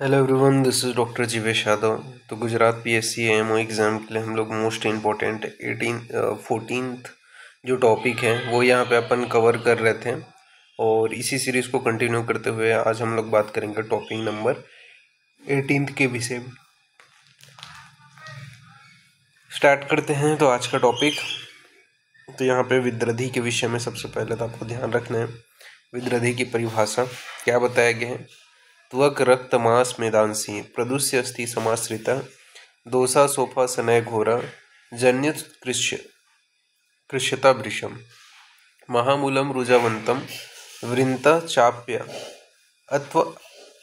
Hello everyone, this is doctor Jeevesh Yadav. तो Gujarat PSC AMO exam के लिए हम लोग मोस्ट इम्पोर्टेंट 14th जो टॉपिक है वो यहाँ पे अपन कवर कर रहे थे, और इसी सीरीज़ को कंटिन्यू करते हुए आज हम लोग बात करेंगे टॉपिक नंबर 18th के विषय में। स्टार्ट करते हैं तो आज का टॉपिक। तो यहाँ पे विद्रधि के विषय में सबसे पहले तो आपको ध्यान रखना है विद्रधि की परिभाषा क्या बताया गया है। त्वक रक्त मांस मेदांसी प्रदुष्य अस्थि समाश्रिता दोषा सोफा सनय घोरा जन्य कृष्यता भृशम महामूलम रुजावंतम वृंता चाप्य अत्व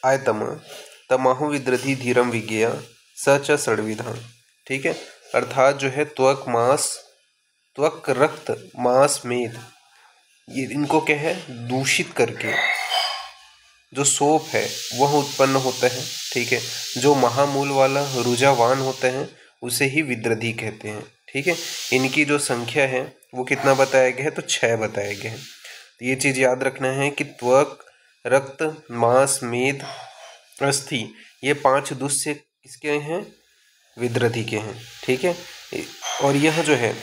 आयतम तमाहु विद्रधि धीरम विज्ञेय स च षड्विधा। ठीक है, अर्थात जो है त्वक रक्त मांस मेद, ये इनको क्या है दूषित करके जो सोप है वह उत्पन्न होता है। ठीक है, जो महामूल वाला रुजावान होते हैं उसे ही विद्रधि कहते हैं। ठीक है, इनकी जो संख्या है वो कितना बताया गया है, तो 6 बताया गया है। तो ये चीज़ याद रखना है कि त्वक रक्त मांस मेद अस्थि ये 5 दुष्य किसके हैं, विद्रधि के हैं। ठीक है, और यह जो है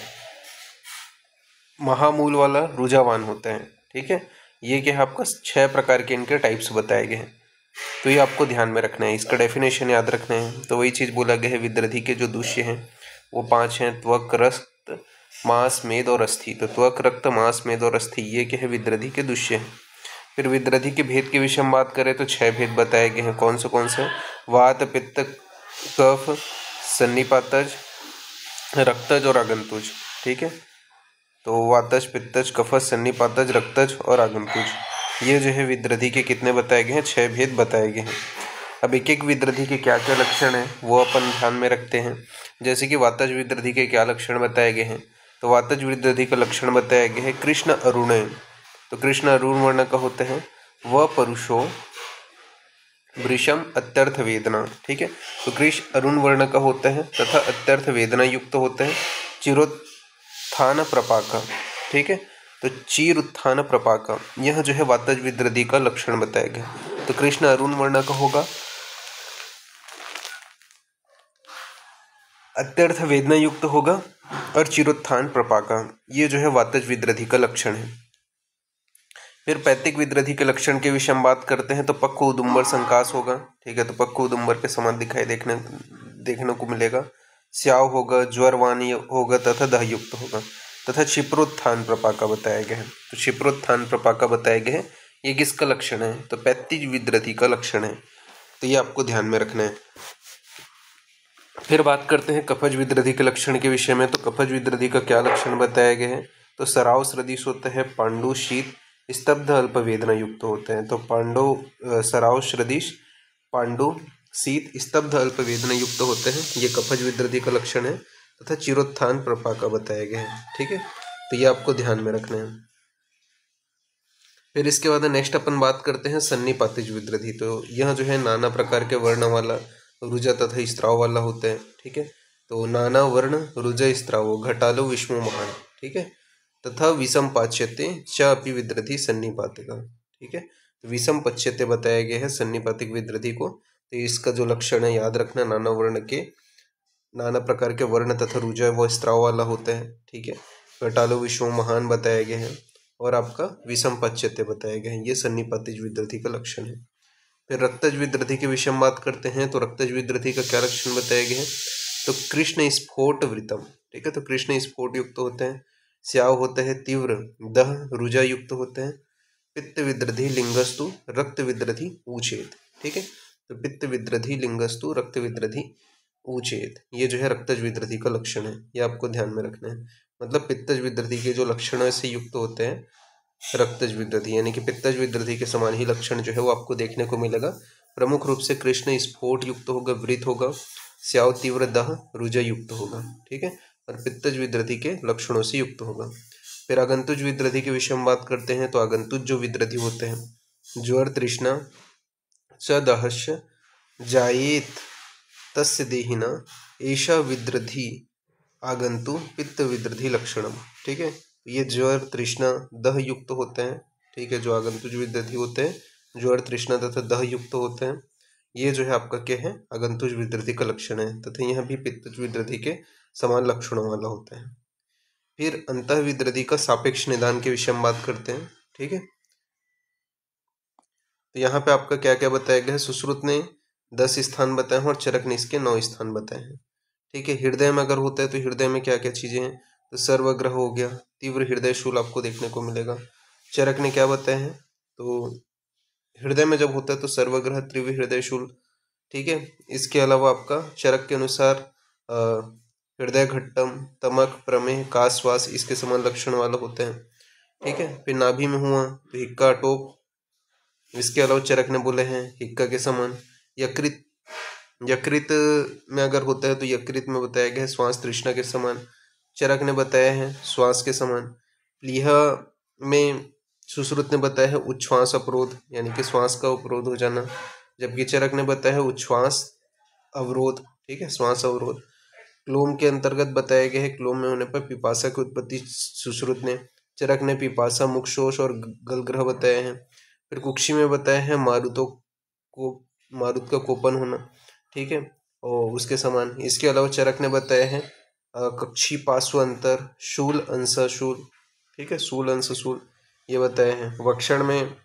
महामूल वाला रुजावान होता है। ठीक है, ये क्या है आपका 6 प्रकार के इनके टाइप्स बताए गए हैं। तो ये आपको ध्यान में रखना है, इसका डेफिनेशन याद रखना है। तो वही चीज़ बोला गया है, विद्रधि के जो दूष्य हैं वो 5 हैं, त्वक रक्त मांस मेद और अस्थि। तो त्वक रक्त मांस मेद और अस्थि ये क्या है, विद्रधि के दूष्य हैं। फिर विद्रधि के भेद के विषय में बात करें तो 6 भेद बताए गए हैं। कौन से वात पित्त कफ सन्निपातज रक्तज और आगंतुज। ठीक है, तो वातज पित्तज कफज सन्निपातज रक्तज और आगंतुज ये जो है विद्रधि के कितने बताए गए हैं, 6 भेद बताए गए हैं। अब एक एक विद्रधि के क्या क्या लक्षण हैं वो अपन ध्यान में रखते हैं। जैसे कि वातज विद्रधि के क्या लक्षण बताए गए हैं, तो वातज विद्रधि का लक्षण बताया गया है कृष्ण अरुण। तो कृष्ण अरुण वर्ण का होता है वह परुषो वृषम अत्यर्थ वेदना। ठीक है, तो कृष्ण अरुण वर्ण का होता है तथा अत्यर्थ वेदना युक्त होता है। चिरोत्थान प्रपाका। ठीक है, तो चीर उत्थान प्रपाका यह जो है वातज विद्रधि का लक्षण बताया गया। तो कृष्ण अरुण वर्ण का होगा, अत्यर्थ वेदना युक्त होगा और चिरोत्थान प्रपाका ये जो है वातज विद्रधि का लक्षण है। फिर पैतिक विद्रधि के लक्षण के विषय में बात करते हैं तो पक्व उदुम्बर संकास होगा। ठीक है, तो पक्व उदुम्बर के समान दिखाई देखने को मिलेगा। स्याव होगा, ज्वरवानी होगा तथा दह युक्त होगा तथा क्षिप्रोत्थान प्रपाका बताया गया है। तो क्षिप्रोत्थान प्रपाका बताया गया है, ये किसका लक्षण है, तो पैतिक विद्रधि का लक्षण है। तो ये आपको ध्यान में रखना है। फिर बात करते हैं कफज विद्रधि के लक्षण के विषय में। तो कफज विद्रधि का क्या लक्षण बताया गया है, तो सराव सदृश होता है, पांडु शीत स्तब्ध अल्प वेदना युक्त होते हैं। तो सराव सदृश पांडु शीत स्तब्ध अल्प वेदना युक्त होते हैं, ये कफज विद्रधि का लक्षण है तथा चिरोत्थान प्रपाका बताया गया है। ठीक है, तो ये आपको ध्यान में रखना है। फिर इसके बाद नेक्स्ट अपन बात करते हैं सन्निपातिज विद्रधि। तो यह जो है नाना प्रकार के वर्ण वाला रुजा तथा स्त्राव वाला होता है। ठीक है, तो नाना वर्ण रुजा स्त्राव घटालो विष्णु महान। ठीक है, तथा विषम पाच्यते च अपि विद्रधि सन्निपातिका। ठीक है, तो विषम पच्यते बताया गया है सन्निपातिक विद्रधि को। तो इसका जो लक्षण है याद रखना, नाना प्रकार के वर्ण तथा रुजा वो स्त्राव वाला होता है। ठीक है, घटालो विष्णु महान बताया गया है और आपका विषम पच्यते बताया गया है, ये सन्निपातिज विद्रधि का लक्षण है। फिर रक्तज विद्रधि के विषय में बात करते हैं तो रक्तज विद्रधि का क्या लक्षण बताया गया है, तो कृष्ण स्फोट वृतम। ठीक है, तो कृष्ण स्फोट युक्त होते हैं। स्याव होता है तीव्र दह रुजा युक्त होते हैं। पित्त विद्रधि लिंगस्तु रक्त विद्रधि ऊचेत। ठीक है, तो पित्त विद्रधि लिंगस्तु रक्त विद्रधि ऊचेत ये जो है रक्तज विद्रधि का लक्षण है, ये आपको ध्यान में रखना है। मतलब पित्तज विद्रधि के जो लक्षण से युक्त होते हैं रक्तज विद्रधि, यानी कि पित्तज विद्रधि के समान ही लक्षण जो है वो आपको देखने को मिलेगा। प्रमुख रूप से कृष्ण स्फोट युक्त होगा, वृत होगा, स्याव तीव्र दह रुजा युक्त होगा। ठीक है, और पित्तज विद्रधि के लक्षणों से युक्त होगा। फिर आगंतुज विद्रधि के विषय में बात करते हैं तो आगंतुज जो विद्रधि होते हैं ज्वर तृष्णा च दहस्य जायेत तस्य देहिना ऐसा विद्रधि आगंतु पित्त विद्रधि लक्षणम। ठीक है, ये ज्वर तृष्णा दह युक्त होते हैं। ठीक है, जो आगंतुज विद्रधि होते हैं ज्वर तृष्णा तथा दह युक्त होते हैं। ये जो है आपका क्या है, अगंतुज विद्रथी का लक्षण है, तथा यह भी पित्तज विद्रथी के समान लक्षणों वाला होता है। फिर अंतः विद्रथी का सापेक्ष निदान के विषय में बात करते हैं। ठीक है, तो यहाँ पे आपका क्या क्या बताया गया है। सुश्रुत ने 10 स्थान बताए हैं और चरक ने इसके 9 स्थान बताए हैं। ठीक है, हृदय में अगर होता है तो हृदय में क्या क्या चीजें हैं, तो सर्वग्रह हो गया, तीव्र हृदय शूल आपको देखने को मिलेगा। चरक ने क्या बताया है, तो हृदय में जब होता है तो सर्वग्रह, तीव्र हृदय शूल। ठीक है, इसके अलावा आपका चरक के अनुसार हृदय घट्टम, तमक, प्रमेह, कासवास इसके समान लक्षण वाला होते हैं। ठीक है, फिर नाभि में हुआ तो हिक्का, टोप, इसके अलावा चरक ने बोले हैं हिक्का के समान। यकृत, यकृत में अगर होता है तो यकृत में बताया गया है श्वास तृष्णा के समान। चरक ने बताया है श्वास के समान। प्लीहा में सुश्रुत ने बताया है उच्छ्वास अवरोध, यानी कि श्वास का अवरोध हो जाना, जबकि चरक ने बताया है उच्छ्वास अवरोध। ठीक है, श्वास अवरोध। क्लोम के अंतर्गत बताया गया है क्लोम में होने पर पिपासा की उत्पत्ति सुश्रुत ने। चरक ने पिपासा, मुखशोष और गलग्रह बताए हैं। फिर कुक्षी में बताया है मारुतों को, मारुत का कोपन होना। ठीक है, और उसके समान। इसके अलावा चरक ने बताया है कक्षी, पार्श्व अंतर, शूल, अंश, शूल। ठीक है, शूल, अंश, शूल ये बताए हैं। वक्षण में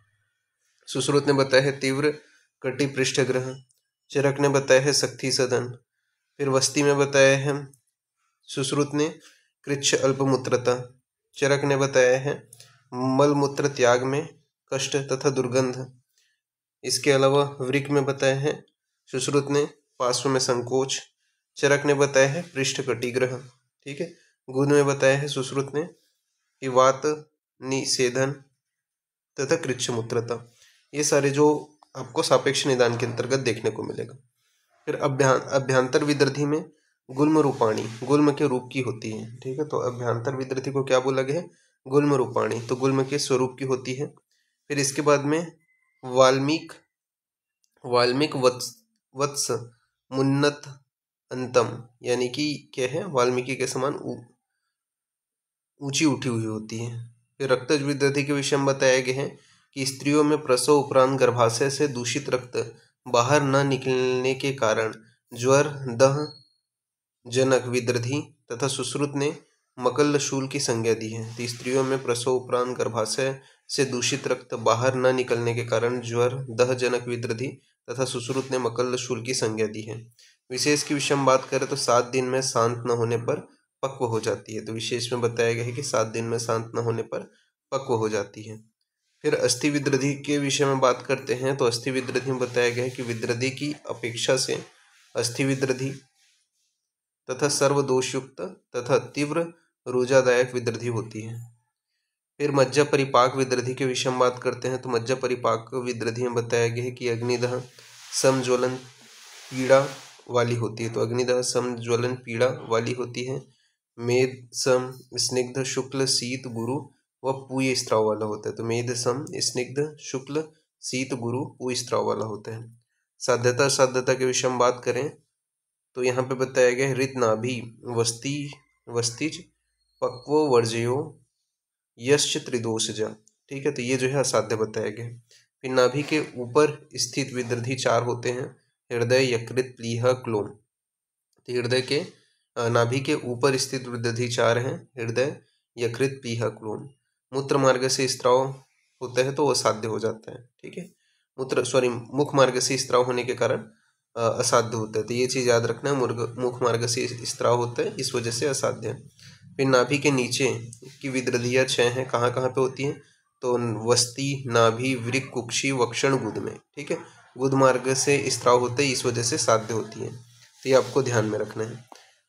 सुश्रुत ने बताया है तीव्र कटि पृष्ठग्रह। चरक ने बताया है शक्ति सदन। फिर वस्ती में बताया है सुश्रुत ने कृच्छ अल्पमूत्रता। चरक ने बताया है मलमूत्र त्याग में कष्ट तथा दुर्गंध। इसके अलावा वृक्क में बताया है सुश्रुत ने पार्श्व में संकोच। चरक ने बताया है पृष्ठ कटिग्रह। ठीक है, गुद में बताया है सुश्रुत ने कि वात निषेधन तथा कृच्छ मूत्रता। ये सारे जो आपको सापेक्ष निदान के अंतर्गत देखने को मिलेगा। फिर अभ्यांतर विद्रथी में गुल्म रूपाणी, गुल्म के रूप की होती है। ठीक है, तो अभ्यांतर विद्रथी को क्या बोला गया है, गुल्म रूपाणी, तो गुल्म के स्वरूप की होती है। फिर इसके बाद में वाल्मीक, वाल्मीक वत्स मुन्नत अंतम, यानी कि क्या है, वाल्मीकि के समान ऊंची उठी हुई होती है। फिर रक्तज विद्रथी के विषय में बताया गया है कि स्त्रियों में प्रसव उपरांत गर्भाशय से दूषित रक्त बाहर न निकलने के कारण ज्वर, दह जनक विद्रथी तथा सुश्रुत ने मकल्ल शूल की संज्ञा दी है। तो स्त्रियों में प्रसव उपरांत गर्भाशय से दूषित रक्त बाहर न निकलने के कारण ज्वर, दह जनक विद्रथी तथा सुश्रुत ने मकल्ल शूल की संज्ञा दी है। विशेष की विषय में बात करें तो 7 दिन में शांत न होने पर पक्व हो जाती है। तो विशेष में बताया गया है कि 7 दिन में शांत न होने पर पक्व हो जाती है। फिर अस्थि विद्रथी के विषय में बात करते हैं तो अस्थि विद्रथी में बताया गया है कि विद्रथी की अपेक्षा से अस्थि विद्रथी तथा सर्वदोषयुक्त तथा तीव्र रुजादायक विद्रथी होती है। फिर मज्जा परिपाक विद्रथी के विषय में बात करते हैं तो मज्जा परिपाक विद्रथी में बताया गया है कि अग्निदह समज्वलन पीड़ा वाली होती है। तो अग्निदह समज्वलन पीड़ा वाली होती है। मेद सम स्निग्ध शुक्ल शीत गुरु व पूय स्त्राव वाला होता है। तो मेद सम स्निग्ध शुक्ल शीत गुरु पूय स्त्राव वाला होता है। साध्यता, साध्यता के विषय में बात करें तो यहाँ पे बताया गया है हृत नाभि वस्तिज पक्वो वर्जयो यश्च त्रिदोषजा। ठीक है, तो ये जो है असाध्य बताया गया है। फिर नाभि के ऊपर स्थित विद्रथी 4 होते हैं, हृदय, यकृत, प्लीहा, क्लोम। तो हृदय के नाभि के ऊपर स्थित विद्रथी 4 हैं, हृदय, यकृत, प्लीहा, क्लोम। मूत्र मार्ग से स्त्राव होता है तो वो असाध्य हो जाता है। ठीक है, मुख मार्ग से स्त्राव होने के कारण असाध्य होता है। तो ये चीज़ याद रखना है, मुख मार्ग से स्त्राव होता है, इस वजह से असाध्य है। फिर नाभि के नीचे की विद्रथियाँ 6 हैं, कहाँ कहाँ पे होती हैं, तो वस्ती, नाभि, वृक्क, कुक्षी, वक्षण, गुद में। ठीक है, गुद मार्ग से स्त्राव होते हैं, इस वजह से साध्य होती है। तो ये आपको ध्यान में रखना है।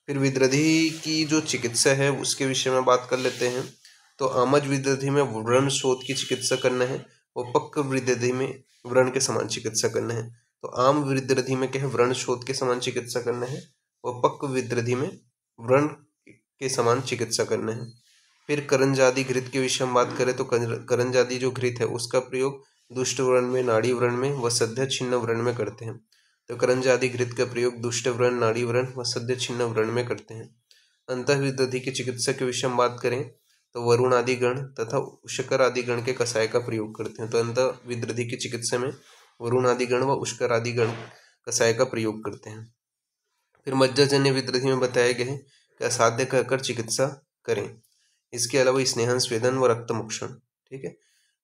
फिर विद्रथी की जो चिकित्सा है उसके विषय में बात कर लेते हैं। तो आमज विद्रथी में व्रण शोथ की चिकित्सा करना है, और पक्क विद्रथी में व्रण के समान चिकित्सा करना है। तो आम विद्रथी में क्या है, व्रण शोथ के समान चिकित्सा करना है, और पक्क विद्रथी में व्रण के समान चिकित्सा करना है। फिर करंजादि घृत के विषय में बात करें तो करंजादि जो घृत है उसका प्रयोग दुष्ट व्रण में, नाड़ी व्रण में व सद्य छिन्न व्रण में करते हैं। तो करंजादि घृत का प्रयोग दुष्ट व्रण, नाड़ी व्रण व सद्य छिन्न व्रण में करते हैं। अंतः विद्रथी की चिकित्सा के विषय में बात करें तो वरुण आदि गण तथा उष्कर आदि गण के कषाय का प्रयोग करते हैं। तो अंतः विद्रथी की चिकित्सा में वरुण आदि गण व उष्कर आदि गण कषाय का प्रयोग करते हैं। फिर मज्जाजन्य विद्रथी में बताया गया है कि असाध्य कहकर चिकित्सा करें। इसके अलावा स्नेहन, स्वेदन व रक्तमोक्षण। ठीक है।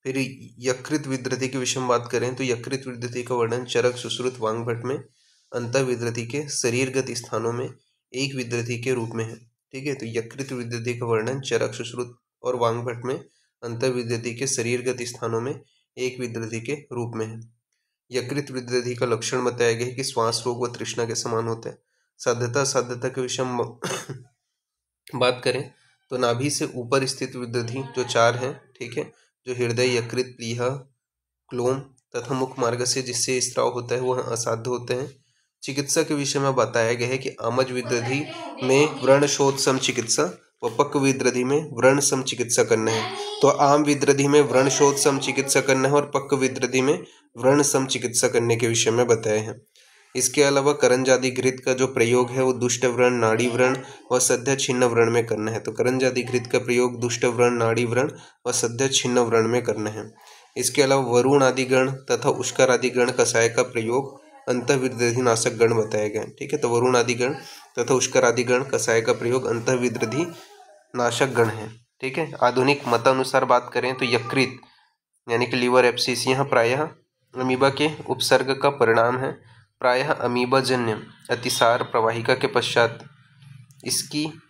फिर यकृत विद्रथी के विषय में बात करें तो यकृत विद्रथी का वर्णन चरक, सुश्रुत, वांगभट में अंतः विद्रथी के शरीरगत स्थानों में एक विद्रथी के रूप में है। ठीक है। तो यकृत विद्रथी का वर्णन चरक, सुश्रुत और वांगभट में अंतः विद्रथी के शरीरगत स्थानों में एक विद्रथी के रूप में है। यकृत विद्रथी का लक्षण बताया गया है कि श्वास रोग व तृष्णा के समान होता है। साध्यता के विषय में बात करें तो नाभि से ऊपर स्थित विद्रथी जो 4 हैं, ठीक है, जो हृदय, यकृत, प्लीहा, क्लोम तथा मुख मार्ग से जिससे स्त्राव होता है वह असाध्य होते हैं। चिकित्सा के विषय में बताया गया है कि आमज विद्रथी में व्रण शोथ सम चिकित्सा व पक्व विद्रथी में व्रण सम चिकित्सा करना है। तो आम विद्रथी में व्रण शोथ सम चिकित्सा करना है और पक्व विद्रथी में व्रण सम चिकित्सा करने के विषय में बताए हैं। इसके अलावा करंजादि घृत का जो प्रयोग है वो दुष्ट व्रण, नाड़ी व्रण व सद्य छिन्न व्रण में करना है। तो करंजादि घृत का प्रयोग दुष्ट व्रण, नाड़ी व्रण व सद्य छिन्न व्रण में करना है। इसके अलावा वरुण आदि गण तथा उष्कर आदि गण कषाय का प्रयोग अंतःविद्रथी नाशक गण बताए गए। ठीक है। तो वरुण आदि गण तथा उष्कर आदि गण कषाय का प्रयोग अंतःविद्रथी नाशक गण है। ठीक है। आधुनिक मतानुसार बात करें तो यकृत यानी कि लीवर एब्सिस यह प्रायः अमीबा के उपसर्ग का परिणाम है। प्रायः अमीबाजन्य अतिसार प्रवाहिका के पश्चात इसकी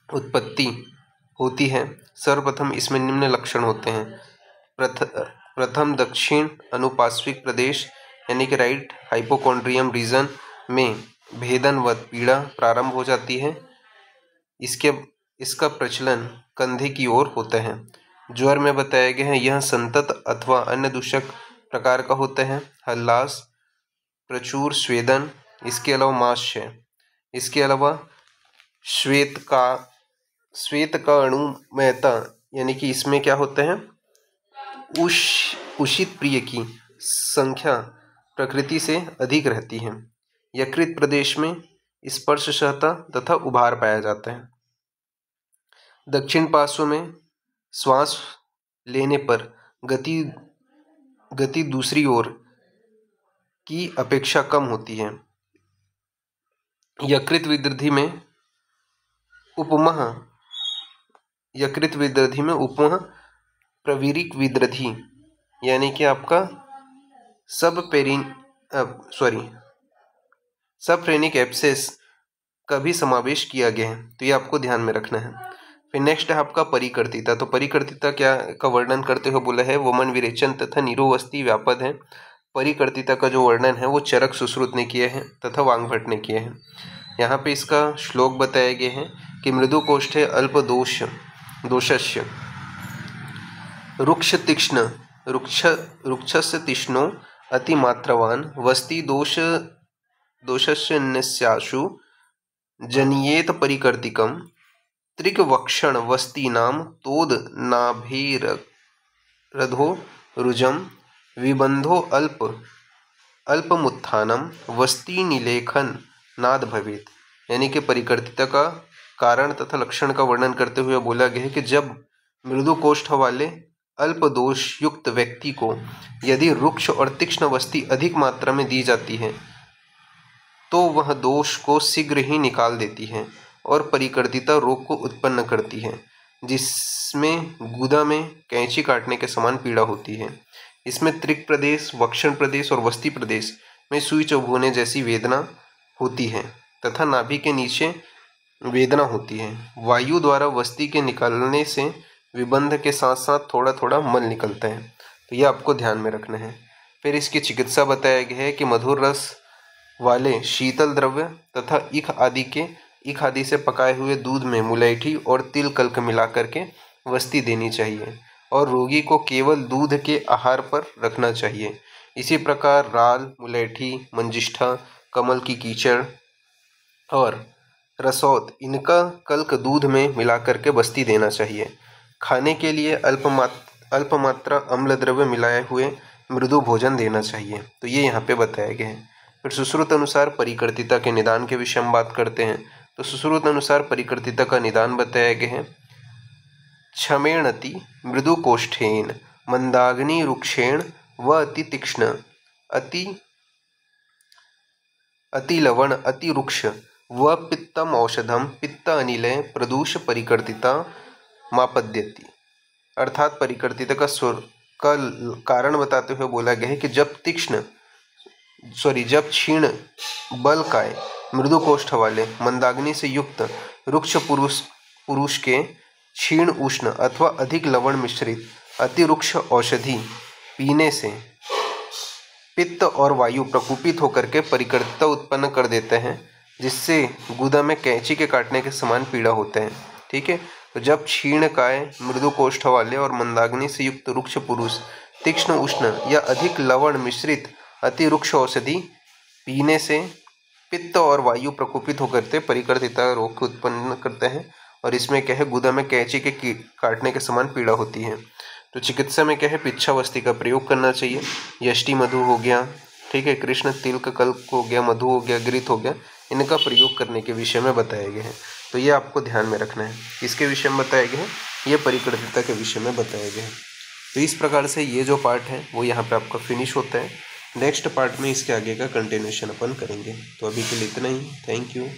उत्पत्ति होती है। सर्वप्रथम इसमें निम्न लक्षण होते हैं। प्रथम दक्षिण अनुपार्श्विक प्रदेश यानी कि राइट हाइपोकॉन्ड्रियम रीजन में भेदनवत पीड़ा प्रारंभ हो जाती है। इसका प्रचलन कंधे की ओर होता है। ज्वर में बताया गया है यह संतत अथवा अन्य दूषक प्रकार का होता है। हल्लास, प्रचुर स्वेदन, इसके अलावा मांस्य, इसके अलावा श्वेत का अणुमयता यानी कि इसमें क्या होता है उषित प्रिय की संख्या प्रकृति से अधिक रहती है। यकृत प्रदेश में स्पर्शशहता तथा उभार पाया जाता है। दक्षिण पार्श्व में श्वास लेने पर गति दूसरी ओर की अपेक्षा कम होती है। यकृत विद्रथी में उपमः प्रवीरिक विद्रथी यानी कि आपका सबफ्रेनिक एब्सेस का भी समावेश किया गया है। तो ये आपको ध्यान में रखना है। फिर नेक्स्ट है आपका परिकर्तिता। तो परिकर्तिता क्या का वर्णन करते हुए बोला है वमन विरेचन तथा नीरोवस्ती व्यापद है। परिकर्तिता का जो वर्णन है वो चरक, सुश्रुत ने किया है तथा वांगभट ने किया है। यहाँ पे इसका श्लोक बताया गया है कि मृदु कोष्ठे अल्प दोषस्य रुक्षस्य तीक्ष्णो अतिमात्रवान वस्ति दोषस्य न्यस्याशु जनियेत परिकर्तिकम त्रिकवक्षण वस्तीनाम तोद नाभिरधो रुजम विबंधो अल्पमुत्थानम वस्ती निलेखन नाद भवेत। यानी कि परिकर्तिता का कारण तथा लक्षण का वर्णन करते हुए बोला गया है कि जब मृदु कोष्ठ वाले अल्प दोष युक्त व्यक्ति को यदि रुक्ष और तीक्ष्ण वस्ती अधिक मात्रा में दी जाती है तो वह दोष को शीघ्र ही निकाल देती है और परिकर्तिता रोग को उत्पन्न करती है, जिसमें गुदा में कैंची काटने के समान पीड़ा होती है। इसमें त्रिक प्रदेश, वक्षण प्रदेश और वस्ती प्रदेश में सुई चुभने जैसी वेदना होती है तथा नाभि के नीचे वेदना होती है। वायु द्वारा वस्ती के निकलने से विबंध के साथ साथ थोड़ा थोड़ा मल निकलता है। तो यह आपको ध्यान में रखना है। फिर इसकी चिकित्सा बताया गया है कि मधुर रस वाले शीतल द्रव्य तथा ईख आदि से पकाए हुए दूध में मुलैठी और तिल कल्क मिला करके वस्ती देनी चाहिए और रोगी को केवल दूध के आहार पर रखना चाहिए। इसी प्रकार राल, मुलैठी, मंजिष्ठा, कमल की कीचड़ और रसौत इनका कल्क दूध में मिला करके बस्ती देना चाहिए। खाने के लिए अल्प मात्रा अम्ल द्रव्य मिलाए हुए मृदु भोजन देना चाहिए। तो ये यहाँ पे बताया गया है। फिर सुश्रुत अनुसार परिकर्तिता के निदान के विषय में बात करते हैं। तो सुश्रुत अनुसार परिकर्तिता का निदान बताया गया है क्षमेणति मृदु कोष्ठेन मंदाग्नि रुक्षेण व अति तीक्ष्ण अति लवण अति रुक्ष व पित्तम औषधम पित्त अनिलय प्रदूष परिकर्तिता मापद्यति। अर्थात परिकर्तित का कारण बताते हुए बोला गया है कि जब क्षीण बलकाय मृदु कोष्ठ वाले मंदाग्नि से युक्त रुक्ष पुरुष के क्षीण उष्ण अथवा अधिक लवण मिश्रित अति रुक्ष औषधि पीने से पित्त और वायु प्रकुपित होकर के परिकर्तिता उत्पन्न कर देते हैं, जिससे गुदा में कैंची के काटने के समान पीड़ा होते हैं। ठीक है, तो जब क्षीण काय मृदु कोष्ठ वाले और मंदाग्नि से युक्त रुक्ष पुरुष तीक्ष्ण उष्ण या अधिक लवण मिश्रित अति रुक्ष औषधि पीने से पित्त और वायु प्रकोपित होकर परिकर्तिता रोग उत्पन्न करते हैं, और इसमें क्या है, गुदा में कैंची के काटने के समान पीड़ा होती है। तो चिकित्सा में क्या है, पिच्छावस्ती का प्रयोग करना चाहिए। यष्टि मधु हो गया, ठीक है, कृष्ण तिलक कल्प हो गया, मधु हो गया, घृत हो गया, इनका प्रयोग करने के विषय में बताया गया है। तो ये आपको ध्यान में रखना है। किसके विषय में बताया गया है? ये परिकर्तिता के विषय में बताया गया है। तो इस प्रकार से ये जो पार्ट है वो यहाँ पे आपका फिनिश होता है। नेक्स्ट पार्ट में इसके आगे का कंटिन्यूशन अपन करेंगे। तो अभी के लिए इतना ही। Thank you.